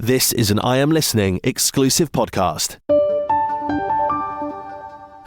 This is an I Am Listening exclusive podcast.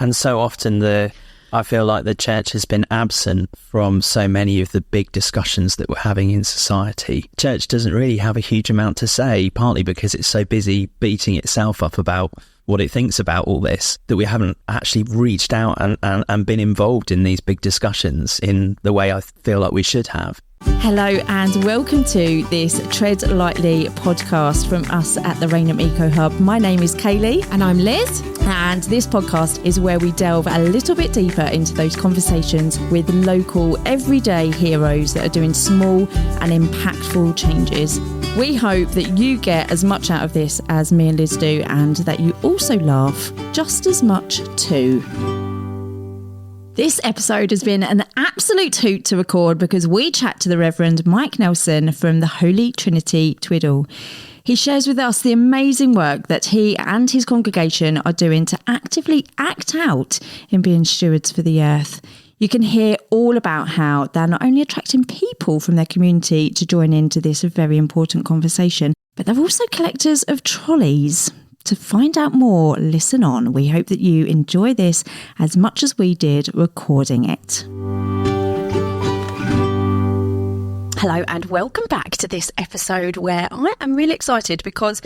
And so often I feel like the church has been absent from so many of the big discussions that we're having in society. Church doesn't really have a huge amount to say, partly because it's so busy beating itself up about what it thinks about all this, that we haven't actually reached out and been involved in these big discussions in the way I feel like we should have. Hello and welcome to this Tread Lightly podcast from us at the Rainham Eco Hub. My name is Hayley. And I'm Liz. And this podcast is where we delve a little bit deeper into those conversations with local everyday heroes that are doing small and impactful changes. We hope that you get as much out of this as me and Liz do, and that you also laugh just as much too. This episode has been an absolute hoot to record because we chat to the Reverend Mike Nelson from the Holy Trinity Twydall. He shares with us the amazing work that he and his congregation are doing to actively act out in being stewards for the earth. You can hear all about how they're not only attracting people from their community to join into this very important conversation, but they're also collectors of trolleys. To find out more, listen on. We hope that you enjoy this as much as we did recording it. Hello and welcome back to this episode where I am really excited because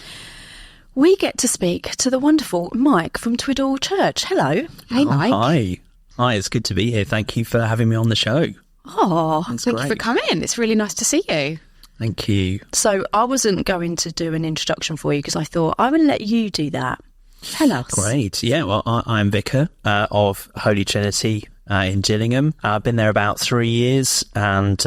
we get to speak to the wonderful Mike from Twydall Church. Hello. Hey, Mike. Hi, it's good to be here. Thank you for having me on the show. Oh, thank you for coming. It's really nice to see you. Thank you. So I wasn't going to do an introduction for you because I thought I would let you do that. Tell us. Great. Yeah, well, I'm Vicar of Holy Trinity in Gillingham. I've been there about 3 years and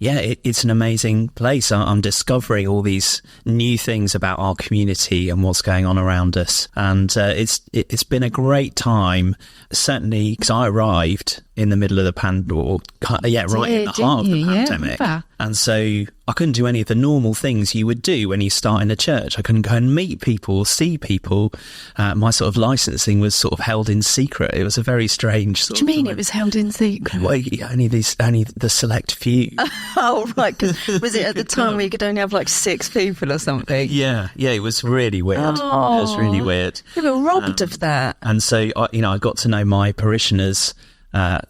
it's an amazing place. I'm discovering all these new things about our community and what's going on around us. And it's been a great time, certainly because I arrived in the middle of the pandemic, right in the heart of the pandemic. Yeah. And so I couldn't do any of the normal things you would do when you start in a church. I couldn't go and meet people, see people. My sort of licensing was sort of held in secret. It was a very strange sort of... What do you mean it was held in secret? Well, only the select few. Oh, right. Was it at the time where you could only have like 6 people or something? Yeah, it was really weird. Oh. It was really weird. You were robbed of that. And so, I got to know my parishioners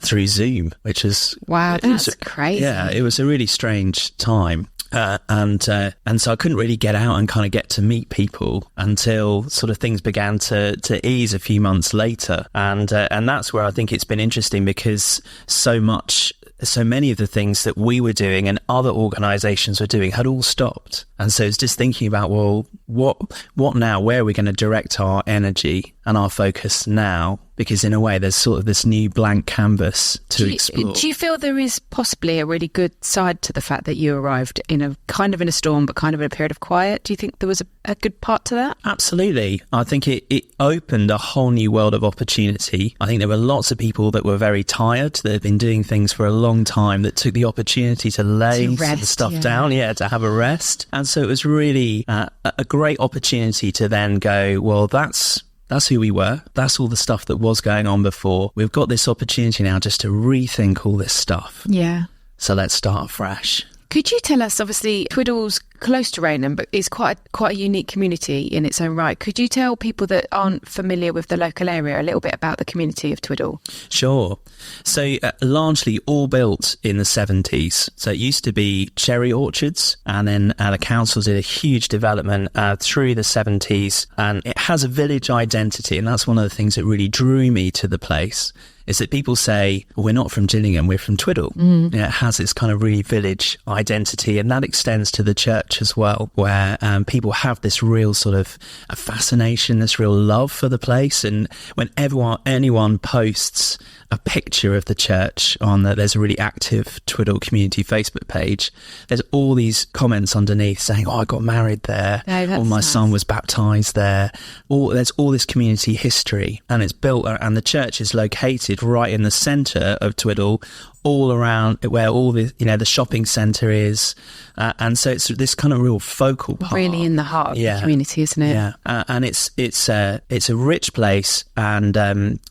through Zoom, which is... Wow, that's crazy. Yeah, it was a really strange time. And so I couldn't really get out and kind of get to meet people until sort of things began to ease a few months later. And that's where I think it's been interesting because so many of the things that we were doing and other organisations were doing had all stopped. And so it's just thinking about, well, what now? Where are we going to direct our energy and our focus now? Because in a way, there's sort of this new blank canvas to explore. Do you feel there is possibly a really good side to the fact that you arrived in a kind of in a storm, but kind of in a period of quiet? Do you think there was a good part to that? Absolutely. I think it opened a whole new world of opportunity. I think there were lots of people that were very tired, that had been doing things for a long time, that took the opportunity to lay the stuff down, to have a rest. And so it was really a great opportunity to then go, well, that's who we were. That's all the stuff that was going on before. We've got this opportunity now just to rethink all this stuff. Yeah. So let's start afresh. Could you tell us, obviously, Twydall's close to Rainham, but is quite a unique community in its own right. Could you tell people that aren't familiar with the local area a little bit about the community of Twydall? Sure. So largely all built in the 70s. So it used to be cherry orchards, and then the council did a huge development through the 70s, and it has a village identity, and that's one of the things that really drew me to the place. Is that people say, well, we're not from Gillingham, we're from Twydall. It has this kind of really village identity, and that extends to the church as well, where people have this real sort of a fascination, this real love for the place. And when anyone posts a picture of the church on there's a really active Twydall community Facebook page, there's all these comments underneath saying, I got married there, or my son was baptised there. There's all this community history, and it's built, and the church is located right in the centre of Twydall, all around where all the, the shopping centre is. And so it's this kind of real focal part. Really in the heart of the community, isn't it? Yeah. And it's a rich place, and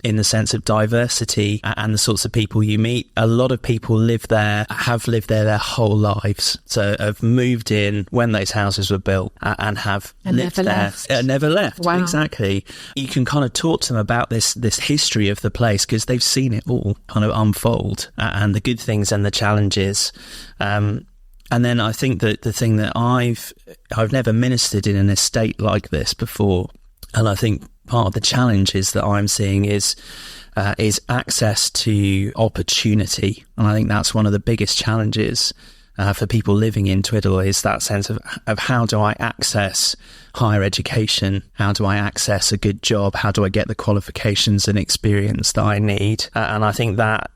in the sense of diversity and the sorts of people you meet. A lot of people have lived there their whole lives. So have moved in when those houses were built and have lived there. Never left. Wow. Exactly. You can kind of talk to them about this history of the place because they've seen it all kind of unfold, and the good things and the challenges. And then I think that the thing that I've never ministered in an estate like this before, and I think part of the challenges that I'm seeing is access to opportunity, and I think that's one of the biggest challenges for people living in Twydall, is that sense of how do I access higher education? How do I access a good job? How do I get the qualifications and experience that I need? And I think that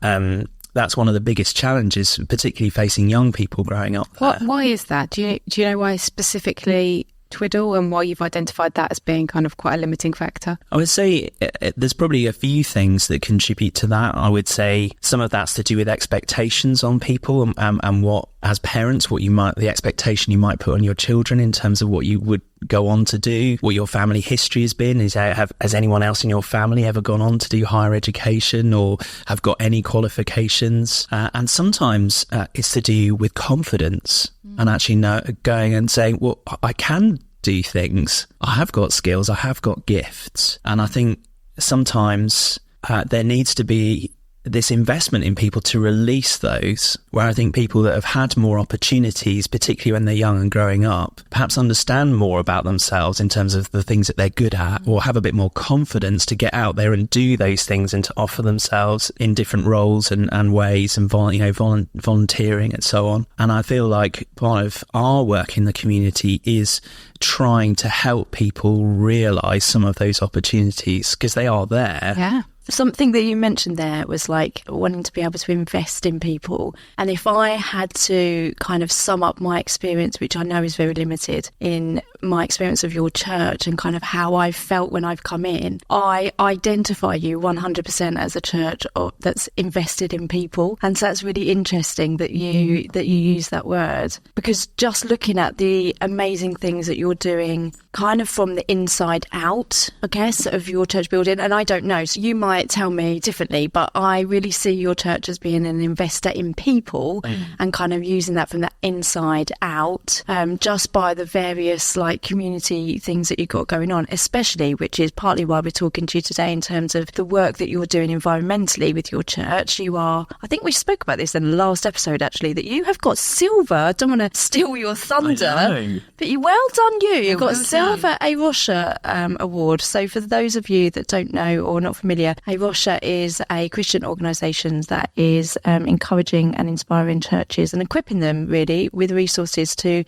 that's one of the biggest challenges, particularly facing young people growing up there. Why is that? Do you know why specifically Twydall, and why you've identified that as being kind of quite a limiting factor? I would say there's probably a few things that contribute to that. I would say some of that's to do with expectations on people, and what, as parents, the expectation you might put on your children in terms of what you would go on to do, what your family history has been. Has anyone else in your family ever gone on to do higher education or have got any qualifications? And sometimes it's to do with confidence, and actually going and saying, well, I can do things. I have got skills. I have got gifts. And I think sometimes there needs to be this investment in people to release those, where I think people that have had more opportunities, particularly when they're young and growing up, perhaps understand more about themselves in terms of the things that they're good at, or have a bit more confidence to get out there and do those things and to offer themselves in different roles and ways, and volunteering and so on. And I feel like part of our work in the community is trying to help people realise some of those opportunities, because they are there. Yeah. Something that you mentioned there was like wanting to be able to invest in people. And if I had to kind of sum up my experience, which I know is very limited, in my experience of your church and kind of how I felt when I've come in, I identify you 100% as a church that's invested in people. And so that's really interesting that you use that word, because just looking at the amazing things that you're doing kind of from the inside out, I guess, of your church building. And I don't know, so you might tell me differently, but I really see your church as being an investor in people and kind of using that from the inside out, just by the various like community things that you've got going on, especially, which is partly why we're talking to you today in terms of the work that you're doing environmentally with your church. You are, I think we spoke about this in the last episode actually, that you have got silver. I don't want to steal your thunder, but well done you. You've got silver A Rocha award. So for those of you that don't know or not familiar, A Rocha is a Christian organisation that is encouraging and inspiring churches and equipping them really with resources to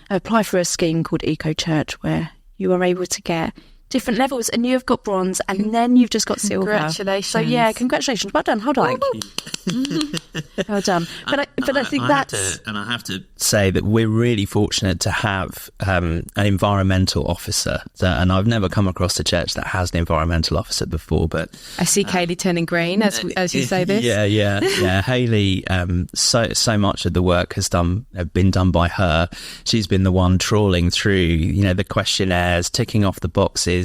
apply for a scheme called Eco Church, where you are able to get different levels, and you've got bronze, and then you've just got silver. Congratulations! So yeah, congratulations. Well done. Hold on. Well done. But I think that's. I have to say that we're really fortunate to have an environmental officer, and I've never come across a church that has an environmental officer before. But I see Hayley turning green as you say this. Yeah. Hayley, so much of the work has been done by her. She's been the one trawling through, the questionnaires, ticking off the boxes,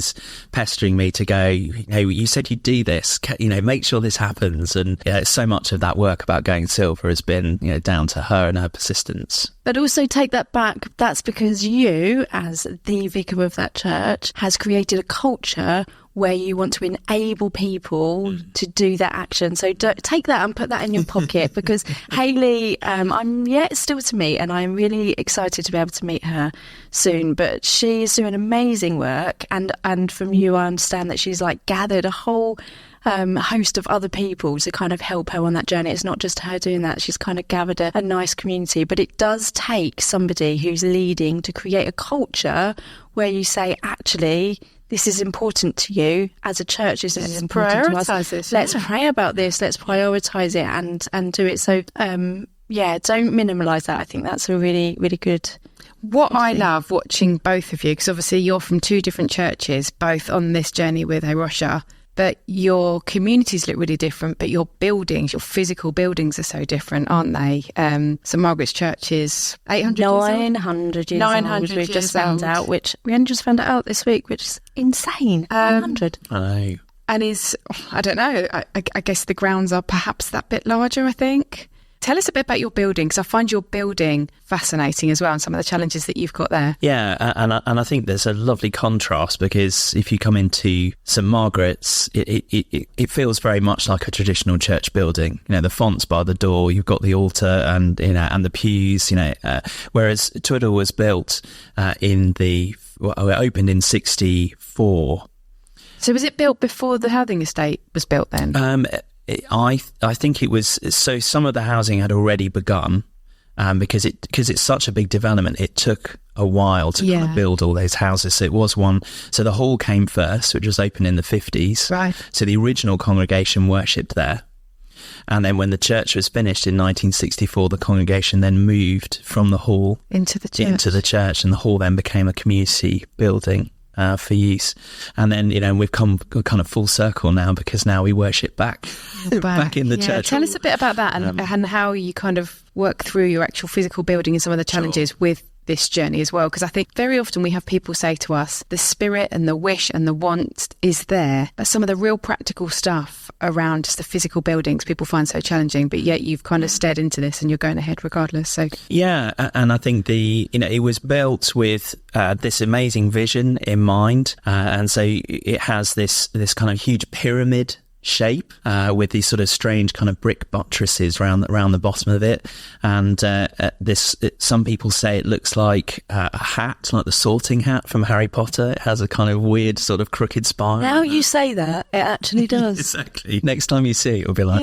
pestering me to go, hey, you said you'd do this, make sure this happens. And so much of that work about going silver has been down to her and her persistence. But also take that back, that's because you, as the vicar of that church, has created a culture where you want to enable people to do that action. So take that and put that in your pocket, because Hayley, I'm yet still to meet, and I'm really excited to be able to meet her soon. But she's doing amazing work, and from you, I understand that she's like gathered a whole host of other people to kind of help her on that journey. It's not just her doing that. She's kind of gathered a nice community, but it does take somebody who's leading to create a culture where you say, actually, this is important to you as a church. This is important to us. Let's pray about this. Let's prioritise it and do it. So, don't minimalise that. I think that's a really, really good. What I love watching both of you, because obviously you're from two different churches, both on this journey with A Rocha, but your communities look really different, but your buildings, your physical buildings are so different, aren't they? St Margaret's Church is 800 years old? 900 years 900 old, we've just years found old. out, which we only just found it out this week, which is insane. 900. I know. And I don't know, I guess the grounds are perhaps that bit larger, I think. Tell us a bit about your building, because I find your building fascinating as well, and some of the challenges that you've got there. Yeah, and I think there's a lovely contrast, because if you come into St Margaret's, it feels very much like a traditional church building. You know, the font's by the door, you've got the altar and the pews. Whereas Twydall was built it opened in 1964. So was it built before the housing estate was built then? I think it was, so some of the housing had already begun, because it's such a big development. It took a while to kind of build all those houses. So it was one. So the hall came first, which was opened in the 50s. Right. So the original congregation worshipped there. And then when the church was finished in 1964, the congregation then moved from the hall into the church, and the hall then became a community building for use. And then, we've come kind of full circle now, because now we worship back in the church. Tell us a bit about that and how you kind of work through your actual physical building and some of the challenges with this journey as well, because I think very often we have people say to us the spirit and the wish and the want is there, but some of the real practical stuff around just the physical buildings people find so challenging, but yet you've kind of stared into this and you're going ahead regardless. So yeah, and I think it was built with this amazing vision in mind, and so it has this kind of huge pyramid shape with these sort of strange kind of brick buttresses around the bottom of it, and some people say it looks like a hat, like the sorting hat from Harry Potter. It has a kind of weird sort of crooked spine. Now you say that, it actually does. Exactly. Next time you see it, it'll be like,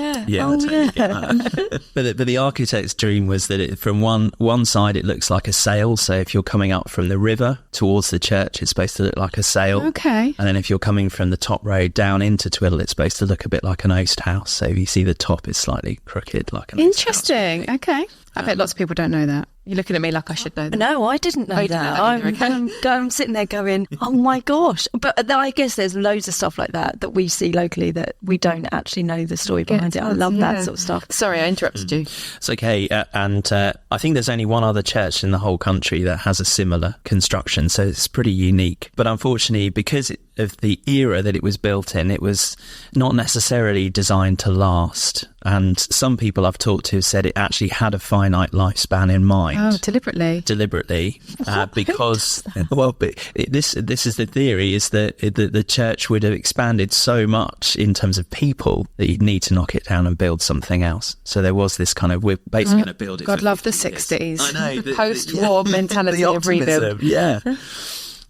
But the architect's dream was that from one side it looks like a sail. So if you're coming up from the river towards the church, it's supposed to look like a sail. Okay. And then if you're coming from the top road down into Twydall, it's supposed to look a bit like an oast house. So if you see the top, it's slightly crooked, like an oast house. Interesting. Okay. I bet lots of people don't know that. You're looking at me like I should know that. No, I didn't know that. I'm sitting there going, oh my gosh. But I guess there's loads of stuff like that we see locally that we don't actually know the story behind it. I love that sort of stuff. Sorry, I interrupted you. It's okay. And I think there's only one other church in the whole country that has a similar construction. So it's pretty unique. But unfortunately, because of the era that it was built in, it was not necessarily designed to last. And some people I've talked to said it actually had a finite lifespan in mind. Oh, deliberately, because this is the theory, is that the church would have expanded so much in terms of people that you'd need to knock it down and build something else. So there was this kind of, we're basically going to build it. God love the 60s. I know, post-war mentality of rebuild.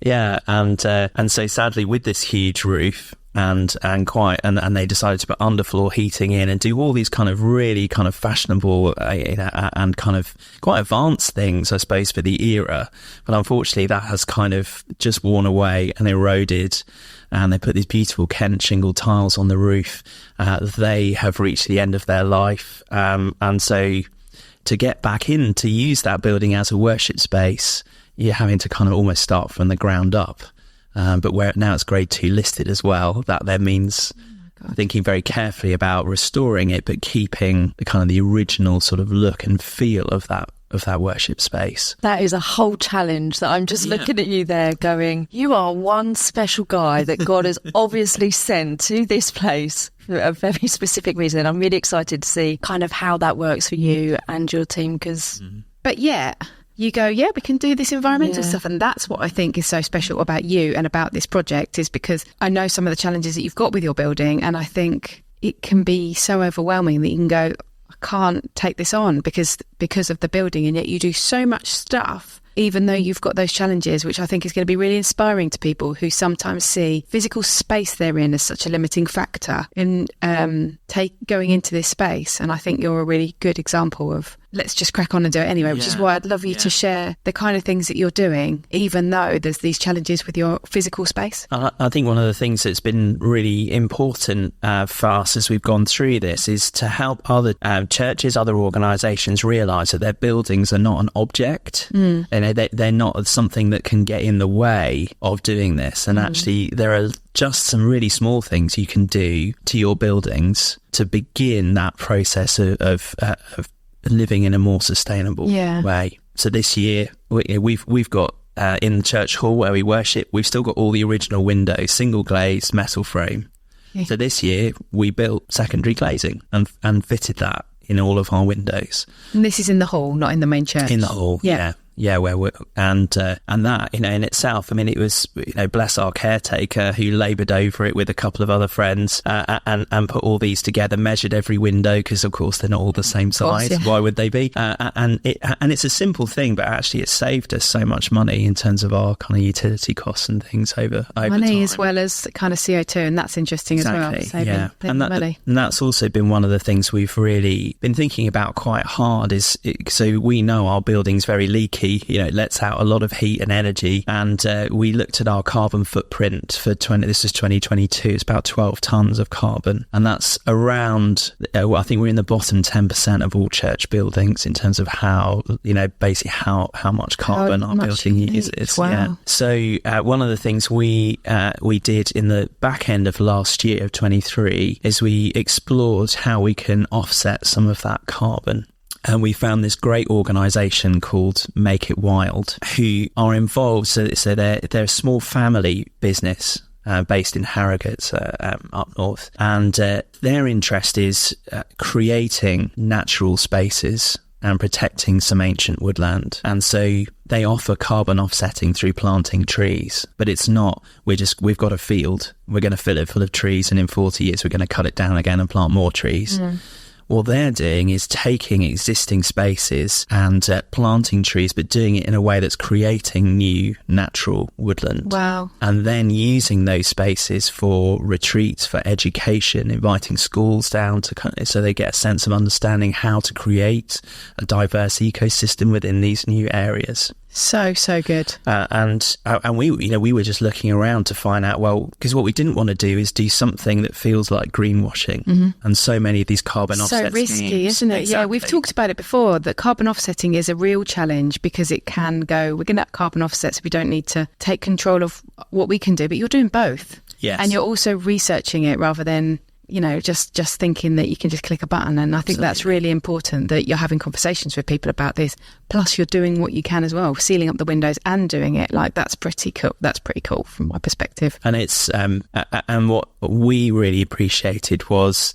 Yeah, and so sadly, with this huge roof and they decided to put underfloor heating in and do all these kind of really kind of fashionable and kind of quite advanced things, I suppose, for the era. But unfortunately, that has kind of just worn away and eroded. And they put these beautiful Kent shingle tiles on the roof. They have reached the end of their life, and so to get back in to use that building as a worship space, you're having to kind of almost start from the ground up. But where now it's grade 2 listed as well, that then means thinking very carefully about restoring it, but keeping the kind of the original sort of look and feel of that worship space. That is a whole challenge that I'm just looking at you there going, you are one special guy that God has obviously sent to this place for a very specific reason. I'm really excited to see kind of how that works for you and your team, because... But yeah... You go, we can do this environmental stuff. And that's what I think is so special about you and about this project, is because I know some of the challenges that you've got with your building. And I think it can be so overwhelming that you can go, I can't take this on because of the building. And yet you do so much stuff, even though you've got those challenges, which I think is going to be really inspiring to people who sometimes see physical space they're in as such a limiting factor in going into this space. And I think you're a really good example of let's just crack on and do it anyway, which is why I'd love you to share the kind of things that you're doing, even though there's these challenges with your physical space. I think one of the things that's been really important for us as we've gone through this is to help other churches, other organisations realise that their buildings are not an object. And they're not something that can get in the way of doing this. And actually, there are just some really small things you can do to your buildings to begin that process of living in a more sustainable way. So this year, we've got in the church hall where we worship, we've still got all the original windows, single glazed metal frame. Yeah. So this year we built secondary glazing and fitted that in all of our windows. And this is in the hall, not in the main church. In the hall, yeah, where we're and that, you know, in itself, I mean, it was, you know, bless our caretaker who laboured over it with a couple of other friends and put all these together, measured every window because of course they're not all the same size. Why would they be? And it's a simple thing, but actually it saved us so much money in terms of our kind of utility costs and things over money time. As well as kind of CO2, and that's interesting as well. Saving money. And that's also been one of the things we've really been thinking about quite hard. So we know our building's very leaky. You know, it lets out a lot of heat and energy, and we looked at our carbon footprint for this is 2022. It's about 12 tons of carbon, and that's around. I think we're in the bottom 10% of all church buildings in terms of how, you know, basically how much carbon our building uses. Wow. Yeah. So one of the things we did in the back end of last year of 23 is we explored how we can offset some of that carbon. And we found this great organisation called Make It Wild, who are involved. So they're a small family business based in Harrogate, up north. And their interest is creating natural spaces and protecting some ancient woodland. And so they offer carbon offsetting through planting trees. But it's not, we've got a field, we're going to fill it full of trees, and in 40 years we're going to cut it down again and plant more trees. What they're doing is taking existing spaces and planting trees, but doing it in a way that's creating new natural woodland. Wow. And then using those spaces for retreats, for education, inviting schools down so they get a sense of understanding how to create a diverse ecosystem within these new areas. So good. And we were just looking around to find out, well, because what we didn't want to do is do something that feels like greenwashing. And so many of these carbon offset so risky, schemes, isn't it? Exactly. Yeah, we've talked about it before, that carbon offsetting is a real challenge because it can go, we're going to have carbon offsets, we don't need to take control of what we can do, but you're doing both. Yes. And you're also researching it rather than, you know, just thinking that you can just click a button. And I think that's really important, that you're having conversations with people about this. Plus you're doing what you can as well, sealing up the windows and doing it. Like, that's pretty cool. That's pretty cool from my perspective. And it's and what we really appreciated was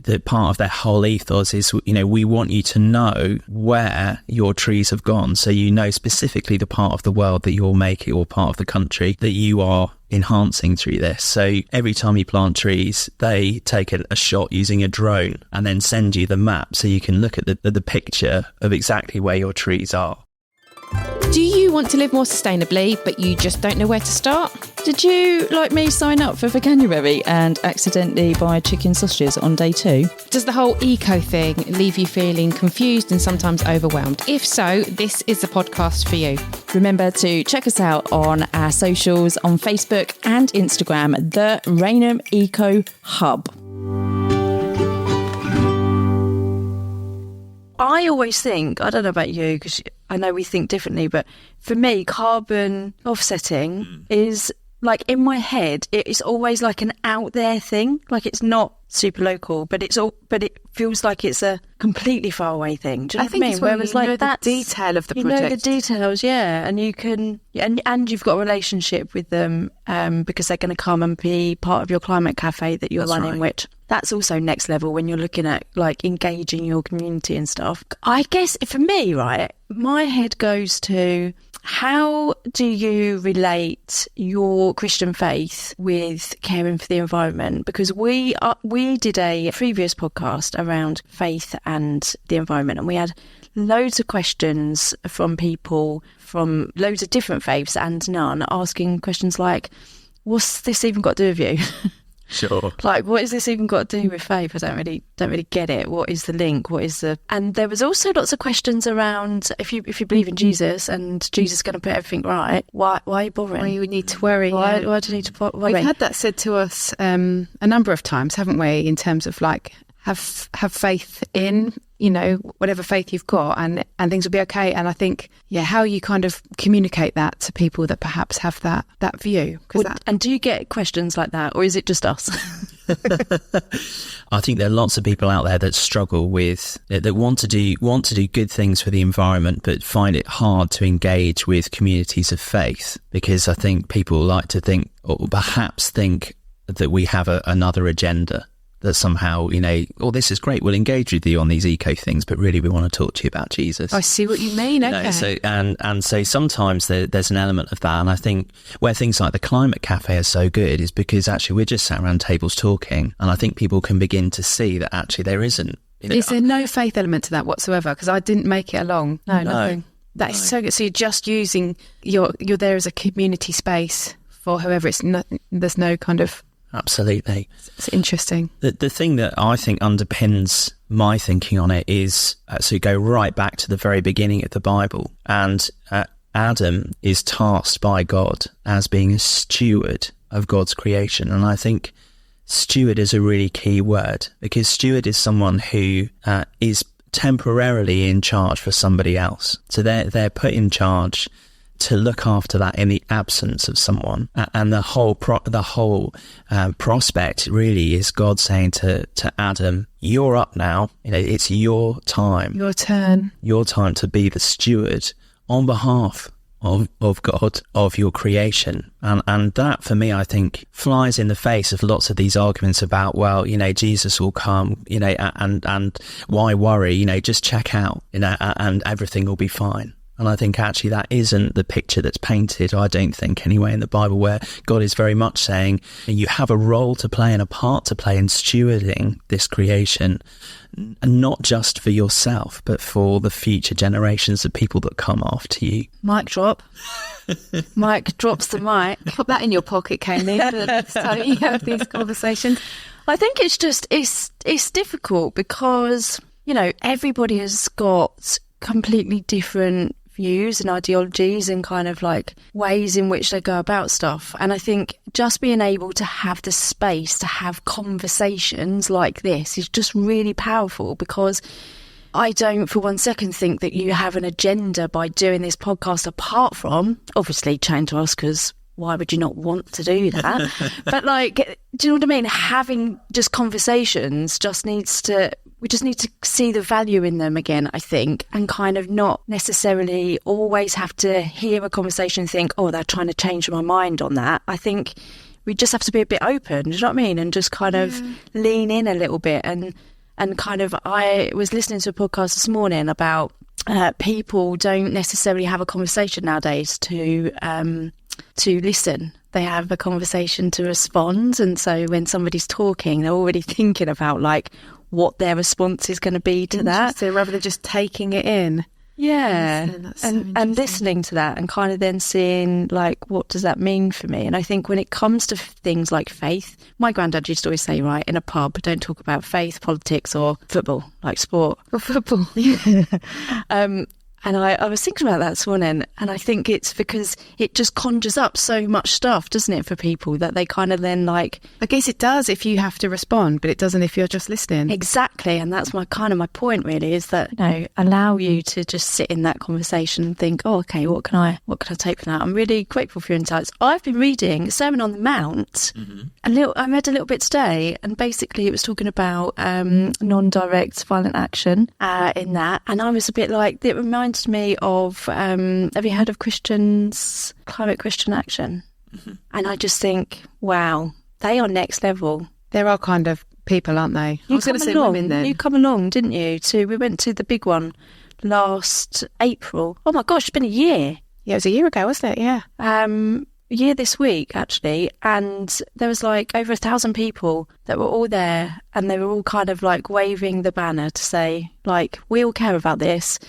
the part of their whole ethos is, you know, we want you to know where your trees have gone, so you know specifically the part of the world that you're making, or part of the country that you are enhancing through this. So every time you plant trees, they take a shot using a drone and then send you the map, so you can look at the picture of exactly where your trees are. Do you want to live more sustainably, but you just don't know where to start? Did you, like me, sign up for Veganuary and accidentally buy chicken sausages on day 2? Does the whole eco thing leave you feeling confused and sometimes overwhelmed? If so, this is the podcast for you. Remember to check us out on our socials on Facebook and Instagram, the Rainham Eco Hub. I always think, I don't know about you, because I know we think differently, but for me, carbon offsetting is, like, in my head, it's always like an out there thing. Like, it's not super local, but it feels like it's a completely far away thing. Do you know what I mean? Whereas, like, the detail of the project. You know the details, yeah, and you can, and you've got a relationship with them because they're going to come and be part of your climate cafe that you're running, which that's also next level when you're looking at, like, engaging your community and stuff. I guess for me, right, my head goes to, how do you relate your Christian faith with caring for the environment? Because we did a previous podcast around faith and the environment, and we had loads of questions from people from loads of different faiths and none, asking questions like, what's this even got to do with you? Sure. Like, what has this even got to do with faith? I don't really get it. What is the link? And there was also lots of questions around if you believe in Jesus and Jesus is going to put everything right, why are you bothering? Why you need to worry? Why do you need to worry? We've had that said to us a number of times, haven't we? In terms of like, have faith in, whatever faith you've got, and things will be okay. And I think, how you kind of communicate that to people that perhaps have that view. And do you get questions like that, or is it just us? I think there are lots of people out there that struggle with that want to do good things for the environment, but find it hard to engage with communities of faith, because I think people like to think, or perhaps think, that we have another agenda. That somehow, this is great, we'll engage with you on these eco things, but really we want to talk to you about Jesus. I see what you mean, okay. So sometimes there's an element of that, and I think where things like the Climate Cafe are so good is because actually we're just sat around tables talking, and I think people can begin to see that actually there isn't. Is there no faith element to that whatsoever? Because I didn't make it along. No, nothing. That is so good. So you're just using, you're there as a community space for whoever there's no kind of... Absolutely. It's interesting. The thing that I think underpins my thinking on it is, so go right back to the very beginning of the Bible, and Adam is tasked by God as being a steward of God's creation. And I think steward is a really key word, because steward is someone who is temporarily in charge for somebody else. So they're put in charge to look after that in the absence of someone, and the whole prospect really is God saying to Adam, "You're up now. It's your time, your turn to be the steward on behalf of God, of your creation." And that, for me, I think flies in the face of lots of these arguments about, Jesus will come, and why worry? Just check out, and everything will be fine. And I think actually that isn't the picture that's painted, I don't think anyway, in the Bible, where God is very much saying you have a role to play and a part to play in stewarding this creation, and not just for yourself, but for the future generations of people that come after you. Mic drop. Mike drops the mic. Put that in your pocket, Hayley, so you have these conversations. I think it's difficult because, everybody has got completely different views and ideologies and kind of like ways in which they go about stuff. And I think just being able to have the space to have conversations like this is just really powerful, because I don't for one second think that you have an agenda by doing this podcast, apart from obviously chatting to us, because why would you not want to do that? But do you know what I mean? Having just conversations we just need to see the value in them again, I think, and kind of not necessarily always have to hear a conversation and think, they're trying to change my mind on that. I think we just have to be a bit open, do you know what I mean? And just kind of lean in a little bit. And kind of, I was listening to a podcast this morning about people don't necessarily have a conversation nowadays to listen. They have a conversation to respond. And so when somebody's talking, they're already thinking about what their response is going to be to that. So rather than just taking it in. Yeah. And listening to that and kind of then seeing what does that mean for me? And I think when it comes to things like faith, my granddad used to always say, in a pub, don't talk about faith, politics or football, like sport. Or football. And I was thinking about that this morning, and I think it's because it just conjures up so much stuff, doesn't it, for people, that they kind of then I guess it does if you have to respond, but it doesn't if you're just listening. Exactly, and that's my point really, is that allow you to just sit in that conversation and think, okay, what can I take from that? I'm really grateful for your insights. I've been reading Sermon on the Mount. I read a little bit today, and basically it was talking about non-direct violent action in that, and I was a bit it reminded me of have you heard of Climate Christian Action? And I just think, wow, they are next level. There are kind of people, aren't they? I was going to say women then. You come along, didn't you? We went to the big one last April. Oh my gosh, it's been a year. Yeah, it was a year ago, wasn't it? Yeah. A year this week, actually. And there was over 1,000 people that were all there, and they were all kind of waving the banner to say, we all care about this.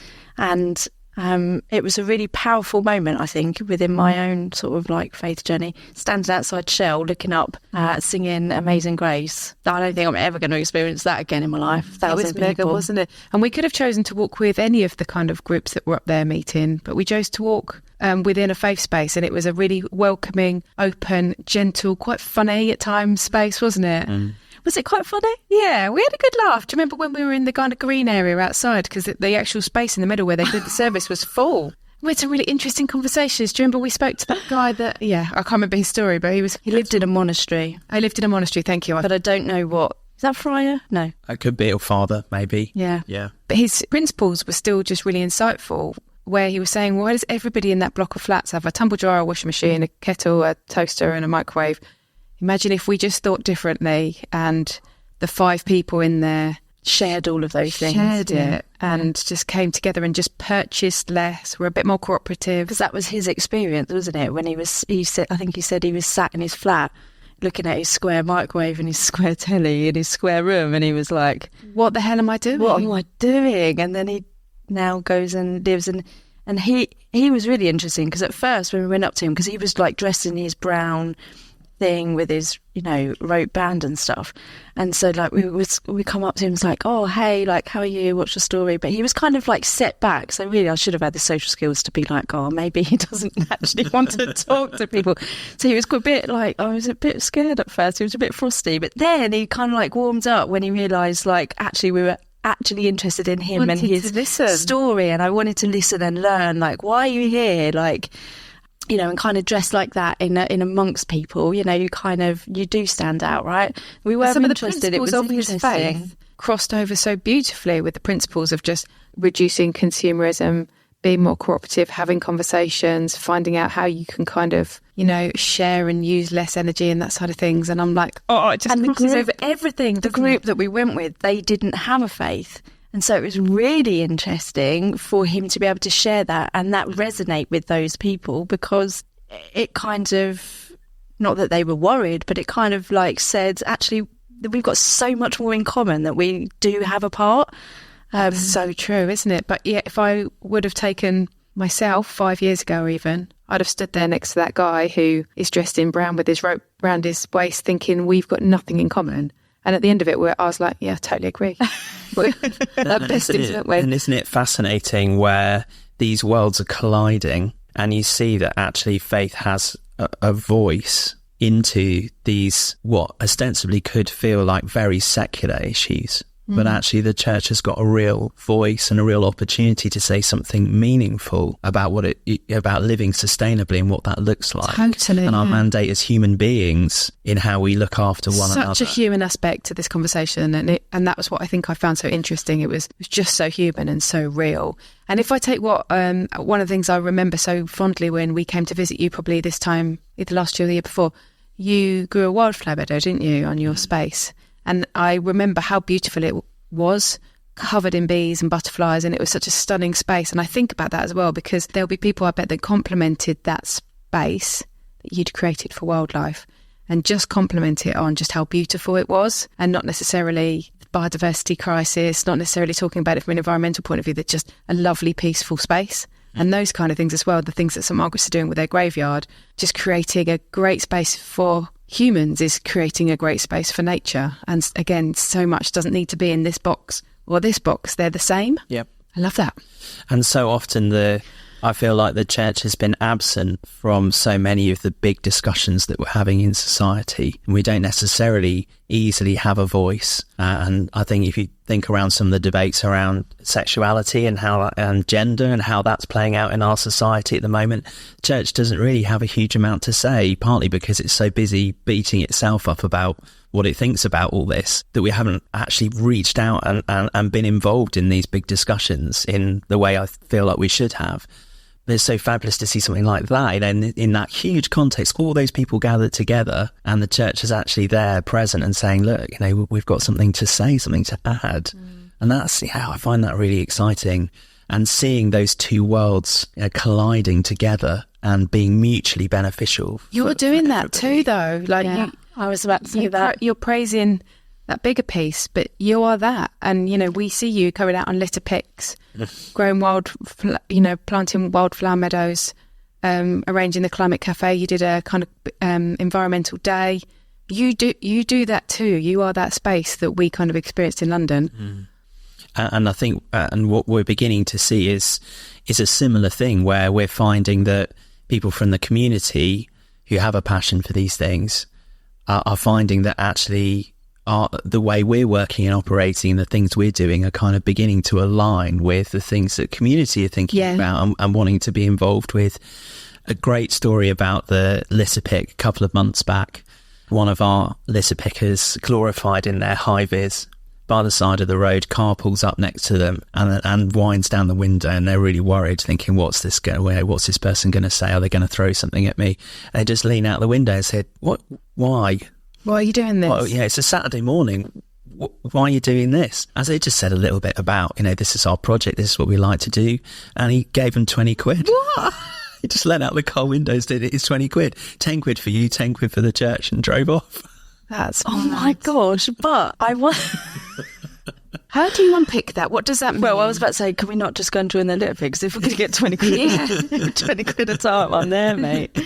And It was a really powerful moment, I think, within my own sort of like faith journey. Standing outside Shell, looking up, singing Amazing Grace. I don't think I'm ever going to experience that again in my life. That was mega, wasn't it? And we could have chosen to walk with any of the kind of groups that were up there meeting, but we chose to walk within a faith space, and it was a really welcoming, open, gentle, quite funny at times space, wasn't it? Was it quite funny? Yeah, we had a good laugh. Do you remember when we were in the kind of green area outside? Because the actual space in the middle where they did the service was full. We had some really interesting conversations. Do you remember we spoke to that guy that, I can't remember his story, but he lived in a monastery. I lived in a monastery, thank you. But I don't know what. Is that friar? No. It could be a father, maybe. Yeah. But his principles were still just really insightful, where he was saying, why does everybody in that block of flats have a tumble dryer, a washing machine, a kettle, a toaster and a microwave? Imagine if we just thought differently and the 5 people in there shared all of those things. Shared it and just came together and just purchased less, were a bit more cooperative. Because that was his experience, wasn't it? When he said he was sat in his flat looking at his square microwave and his square telly in his square room, and he was like, what the hell am I doing? What am I doing? And then he now goes and lives and he was really interesting, because at first when we went up to him, because he was like dressed in his brown thing with his rope band and stuff, and so like we come up to him, it's like, oh hey, like how are you, what's your story? But he was kind of like set back, so really I should have had the social skills to be like, oh maybe he doesn't actually want to talk to people. So he was a bit like, I was a bit scared at first, he was a bit frosty, but then he kind of like warmed up when he realised like actually we were actually interested in him and his story, and I wanted to listen and learn, like, why are you here, like, and kind of dressed like that in amongst people, you do stand out, right? We were some interested. It was of his faith crossed over so beautifully with the principles of just reducing consumerism, being more cooperative, having conversations, finding out how you can kind of, share and use less energy and that side of things. And I'm like, oh, it just crosses over everything. The group that we went with, they didn't have a faith. And so it was really interesting for him to be able to share that and that resonate with those people, because it kind of, not that they were worried, but it kind of like said, actually, we've got so much more in common that we do have a part. So true, isn't it? But yeah, if I would have taken myself 5 years ago even, I'd have stood there next to that guy who is dressed in brown with his rope around his waist thinking we've got nothing in common. And at the end of it, I was like, yeah, I totally agree. And isn't it fascinating where these worlds are colliding, and you see that actually faith has a voice into these, what ostensibly could feel like very secular issues. But actually the church has got a real voice and a real opportunity to say something meaningful about about living sustainably and what that looks like. Totally. And our mandate as human beings in how we look after one another. Such a human aspect to this conversation. And that was what I think I found so interesting. It was just so human and so real. And if I take one of the things I remember so fondly when we came to visit you, probably this time, either last year or the year before, you grew a wildflower meadow, didn't you, on your space? And I remember how beautiful it was, covered in bees and butterflies, and it was such a stunning space. And I think about that as well, because there'll be people, I bet, that complimented that space that you'd created for wildlife and just compliment it on just how beautiful it was, and not necessarily the biodiversity crisis, not necessarily talking about it from an environmental point of view, that's just a lovely, peaceful space. And those kind of things as well, the things that St Margaret's are doing with their graveyard, just creating a great space for humans is creating a great space for nature. And again, so much doesn't need to be in this box or this box. They're the same. Yep. I love that. And so often I feel like the church has been absent from so many of the big discussions that we're having in society. And we don't necessarily easily have a voice. And I think if you think around some of the debates around sexuality and gender and how that's playing out in our society at the moment, the church doesn't really have a huge amount to say, partly because it's so busy beating itself up about what it thinks about all this, that we haven't actually reached out and been involved in these big discussions in the way I feel like we should have. But it's so fabulous to see something like that. And in that huge context, all those people gathered together, and the church is actually there present and saying, look, we've got something to say, something to add. And that's how I find that really exciting. And seeing those two worlds colliding together and being mutually beneficial. You're doing that too, though. I was about to say that. You're praising that bigger piece, but you are that. And, we see you going out on litter picks, growing planting wildflower meadows, arranging the climate cafe. You did a kind of environmental day. You do that too. You are that space that we kind of experienced in London. And I think, and what we're beginning to see is a similar thing where we're finding that people from the community who have a passion for these things are finding that actually the way we're working and operating, the things we're doing are kind of beginning to align with the things that community are thinking about and wanting to be involved with. A great story about the litter pick a couple of months back. One of our litter pickers, glorified in their high-vis, by the side of the road, car pulls up next to them and winds down the window, and they're really worried, thinking, what's this person going to say? Are they going to throw something at me? And they just lean out the window and said, "What? Why? Why are you doing this?" Well, it's a Saturday morning. Why are you doing this? As they just said a little bit about, this is our project, this is what we like to do. And he gave them 20 quid. What? He just let out the car windows, did it? It's 20 quid. 10 quid for you, 10 quid for the church, and drove off. That's my gosh, but I want... How do you unpick that? What does that mean? Well, I was about to say, can we not just go and join the litter pigs? If we're going to get 20 quid, 20 quid a time, I'm there, mate.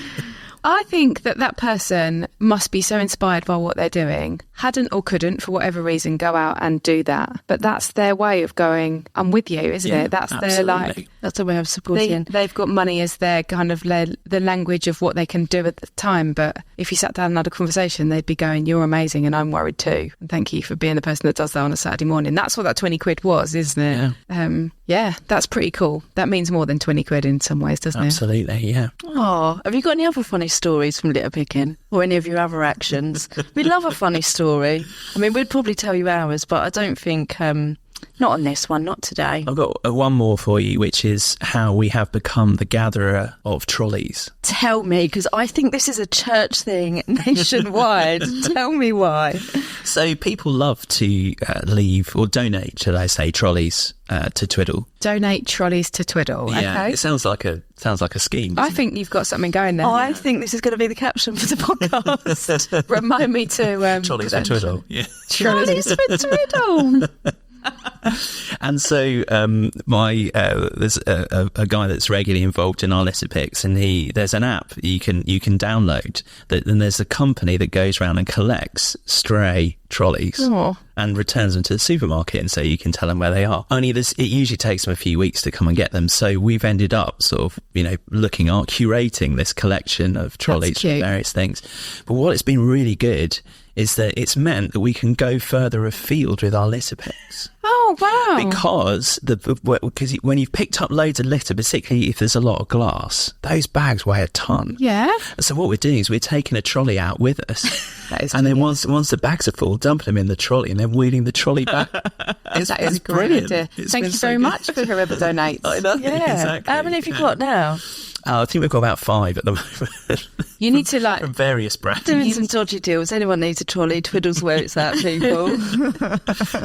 I think that person must be so inspired by what they're doing, hadn't or couldn't, for whatever reason, go out and do that. But that's their way of going, I'm with you, isn't it? That's absolutely. That's a way of supporting. They've got money as their kind of the language of what they can do at the time. But if you sat down and had a conversation, they'd be going, you're amazing and I'm worried too. And thank you for being the person that does that on a Saturday morning. That's what that 20 quid was, isn't it? Yeah. That's pretty cool. That means more than 20 quid in some ways, doesn't it? Absolutely, yeah. Oh, have you got any other funny stories from litter picking or any of your other actions? We love a funny story. I mean, we'd probably tell you ours, but I don't think, not on this one, not today. I've got one more for you, which is how we have become the gatherer of trolleys. Tell me, because I think this is a church thing nationwide. Tell me why. So people love to leave or donate, shall I say, trolleys to Twydall. Donate trolleys to Twydall. Yeah, okay. It sounds like a scheme. I think you've got something going there. I think this is going to be the caption for the podcast. Remind me to trolleys for Twydall. Yeah. Trolleys for Twydall. And so there's a guy that's regularly involved in our litter picks, and there's an app you can download and there's a company that goes around and collects stray trolleys and returns them to the supermarket, and so you can tell them where they are. Only it usually takes them a few weeks to come and get them, so we've ended up sort of curating this collection of trolleys for various things. But what it's been really good is that it's meant that we can go further afield with our litter picks. Oh, wow. Because when you've picked up loads of litter, particularly if there's a lot of glass, those bags weigh a ton. Yeah. So what we're doing is we're taking a trolley out with us. And then once the bags are full, dumping them in the trolley and then wheeling the trolley back. That is brilliant. Thank you very much for whoever donates. I know, yeah. exactly. How many have you got now? I think we've got about 5 at the moment. You need to from various brands. Doing some dodgy deals. Anyone needs a trolley? Twiddle's where it's at, people.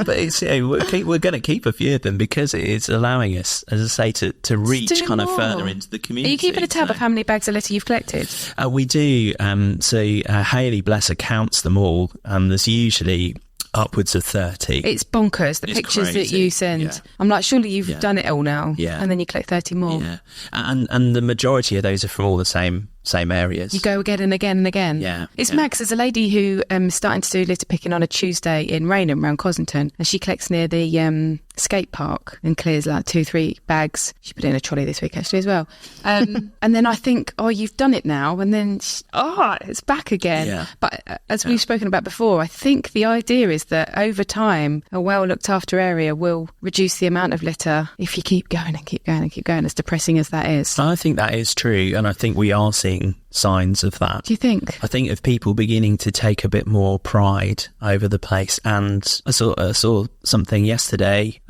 But it's, we're going to keep a few of them because it is allowing us, as I say, to reach kind of further into the community. Are you keeping a tab of how many bags of litter you've collected? We do. Hayley, bless her, counts them all. There's usually upwards of 30. It's bonkers, the pictures crazy. That you send. Yeah. I'm like, surely you've done it all now. Yeah. And then you collect 30 more. Yeah. And the majority of those are from all the same areas. You go again and again and again. Yeah. It's Max. There's a lady who starting to do litter picking on a Tuesday in Raynham around Cosington, and she collects near the skate park and clears like 2-3 bags. She put it in a trolley this week actually as well. And then I think, you've done it now, and then it's back again. Yeah. But as we've spoken about before, I think the idea is that over time a well looked after area will reduce the amount of litter if you keep going and keep going and keep going, as depressing as that is. I think that is true, and I think we are seeing signs of that. Do you think? I think of people beginning to take a bit more pride over the place. And I saw something yesterday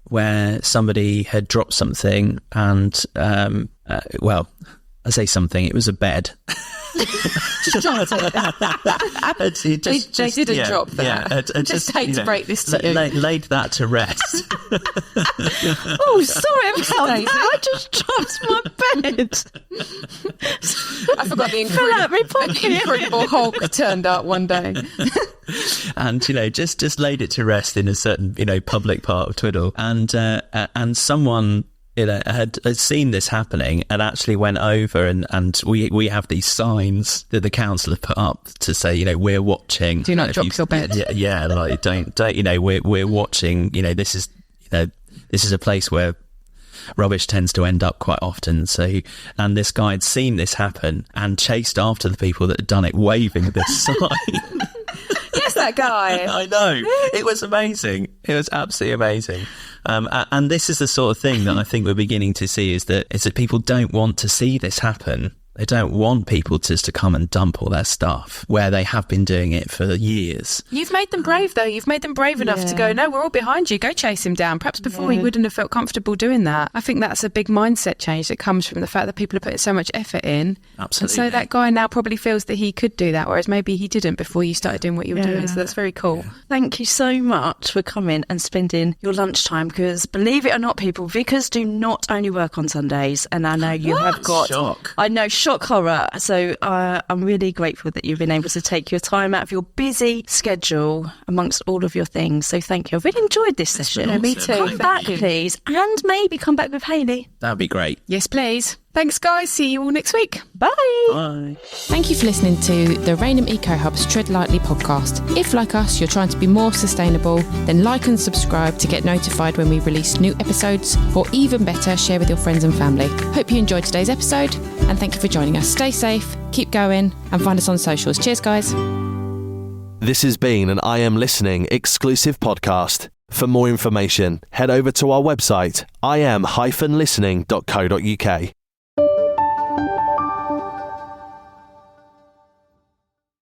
where somebody had dropped something, and I say something, it was a bed. They didn't drop that. Just hate to break this to you. Laid that to rest. Oh, sorry, I just dropped my bed. I forgot the incredible Hulk turned up one day. And just laid it to rest in a certain public part of Twydall, and someone had seen this happening and actually went over and we have these signs that the council have put up to say we're watching. Do not drop your bed. Yeah, like don't we're watching. This is a place where rubbish tends to end up quite often. So, and this guy had seen this happen and chased after the people that had done it, waving this sign. Yes, that guy. I know. It was amazing. It was absolutely amazing. And this is the sort of thing that I think we're beginning to see is that people don't want to see this happen. They don't want people just to come and dump all their stuff where they have been doing it for years. You've made them brave, though. You've made them brave enough to go, no, we're all behind you. Go chase him down. Perhaps before he wouldn't have felt comfortable doing that. I think that's a big mindset change that comes from the fact that people are putting so much effort in. Absolutely. And so that guy now probably feels that he could do that, whereas maybe he didn't before you started doing what you were doing. So that's very cool. Thank you so much for coming and spending your lunchtime, because believe it or not, people, vicars do not only work on Sundays, and I know you have got... Shock. I know, shock horror. So I'm really grateful that you've been able to take your time out of your busy schedule amongst all of your things. So thank you. I've really enjoyed this session. Awesome. Me too. Come back, please, and maybe come back with Hayley. That'd be great. Yes, please. Thanks, guys. See you all next week. Bye. Bye. Thank you for listening to the Rainham Eco Hub's Tread Lightly podcast. If, like us, you're trying to be more sustainable, then like and subscribe to get notified when we release new episodes, or even better, share with your friends and family. Hope you enjoyed today's episode, and thank you for joining us. Stay safe, keep going, and find us on socials. Cheers, guys. This has been an I Am Listening exclusive podcast. For more information, head over to our website, iam-listening.co.uk.